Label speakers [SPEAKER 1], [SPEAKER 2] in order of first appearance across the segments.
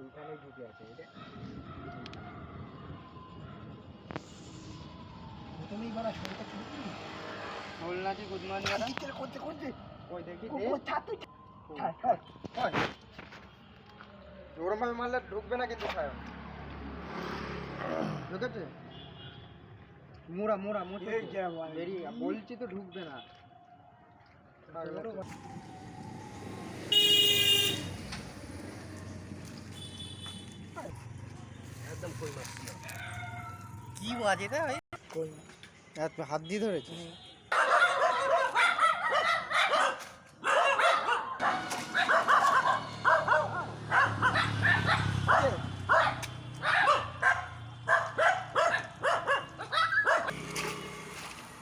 [SPEAKER 1] এইখানে ঢুকে আছে এটা প্রথমেই বলা শরীরটা চুপি
[SPEAKER 2] শোল নাকি গুদমান গাড়া
[SPEAKER 1] করতে করতে
[SPEAKER 2] ওই দেখি
[SPEAKER 1] জোরমাল মারলে ঢুকবে না কিন্তু সায়ন ঢুকেছে মোড়া মোড়া মোড়া বেরিয়ে বলছি তো ঢুকবে না একদম কই মাছ
[SPEAKER 2] কি বাজে রে ভাই
[SPEAKER 1] কই মাছ হাত দিয়ে ধরেছিস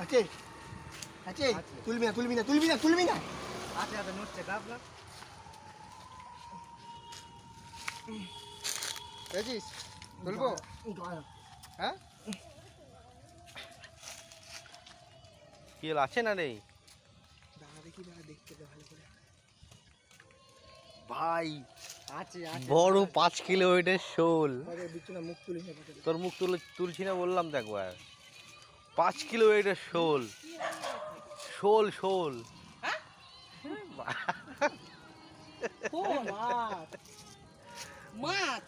[SPEAKER 1] আছে আছে তুলবি না তুলবি না তুলবি না তুলবি না
[SPEAKER 2] আচ্ছা আচ্ছা নড়ছে গাব না
[SPEAKER 1] বুঝিস তুলবো হ্যাঁ
[SPEAKER 2] কি আছে না নেই
[SPEAKER 1] দাঁড়া দেখি দাঁড়া দেখতে দে ভালো করে
[SPEAKER 2] ভাই
[SPEAKER 1] আছে
[SPEAKER 2] বড় 5 কিলো ওয়েটের শোল
[SPEAKER 1] বিচ্ছু না মুখ তুলিস না
[SPEAKER 2] তোর মুখ তুলছি না বললাম তো একবার 5 কিলো ওয়েটের শোল শোল শোল
[SPEAKER 3] মাছ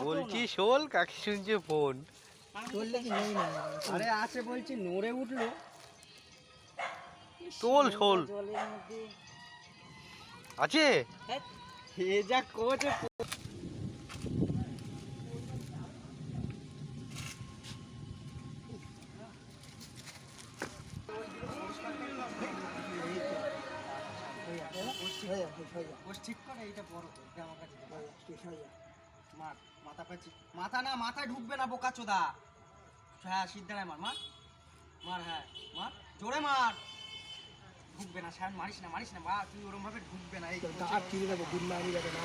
[SPEAKER 2] বলছি শোল কাকি শুনছে ফোন
[SPEAKER 1] চললে কি নেই না
[SPEAKER 3] আরে আছে বলছি নড়ে উঠলো
[SPEAKER 2] তোল শোল
[SPEAKER 3] জলের মধ্যে
[SPEAKER 2] আছে
[SPEAKER 3] এ যা কোচে ঠিক করে এইটা বড় করে আমার কাছে মার মাথা পাচ্ছি মাথা না মাথায় ঢুকবে না বোকা চোদা হ্যাঁ সিদ্ধারায় মার মার মার হ্যাঁ মার জোরে মার ঢুকবে না স্যার মারিস না বা তুই ওরম ভাবে ঢুকবে না এই
[SPEAKER 1] আর কি দেবো গুন্ডানি যাবে না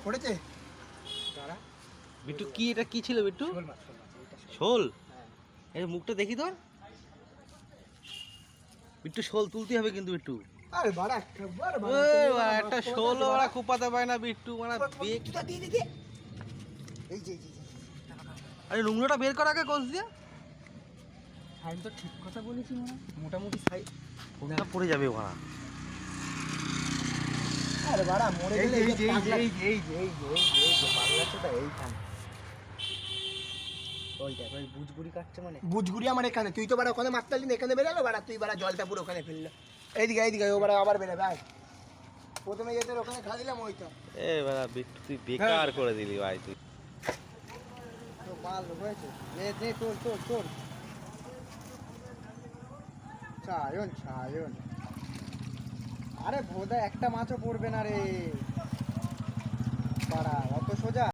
[SPEAKER 1] পড়েছে দাঁড়া
[SPEAKER 2] বিট্টু কি এটা কি ছিল বিট্টু
[SPEAKER 1] শোল মাছ এটা
[SPEAKER 2] শোল
[SPEAKER 1] হ্যাঁ
[SPEAKER 2] এই মুখটা দেখি তোর বিট্টু শোল তুলতে হবে কিন্তু বিট্টু
[SPEAKER 1] আরে বাড়া একবার
[SPEAKER 2] একটা শোল ওরা কুপাতে পারে না বিট্টু মানে বেগ
[SPEAKER 1] দিয়ে দিদি এই যে
[SPEAKER 2] আরে নোংরাটা বের কর আগে কোষ দিয়ে
[SPEAKER 1] আমি তো ঠিক কথা বলেছি মনে মোটামুটি সাইজ
[SPEAKER 2] কোনটা পড়ে যাবে ওরা
[SPEAKER 1] আরে বাড়া মরে গেলে
[SPEAKER 2] এই যে
[SPEAKER 1] বাংলা চোদা এইখানে ওইটা ওই বুঝগুড়ি কাটছে মানে বুঝগুড়ি আমার এখানে তুই তো বাড়া ওখানে মারতে পারলি না এখানে বেরালো বাড়া তুই বাড়া জলটা পুরো ওখানে ফেললো এইদিকে ও বাড়া আবার বেরোবে ভাই প্রথমে যেতে ওখানে খা দিলাম ওইটা
[SPEAKER 2] এ বাবা বিট্টু তুই বেকার করে দিলি ভাই তুই
[SPEAKER 1] তো মাল হয়েছে নে তোর ছায়ন আরে ভোদা একটা মাছও পড়বে না রে পাড়া অত সোজা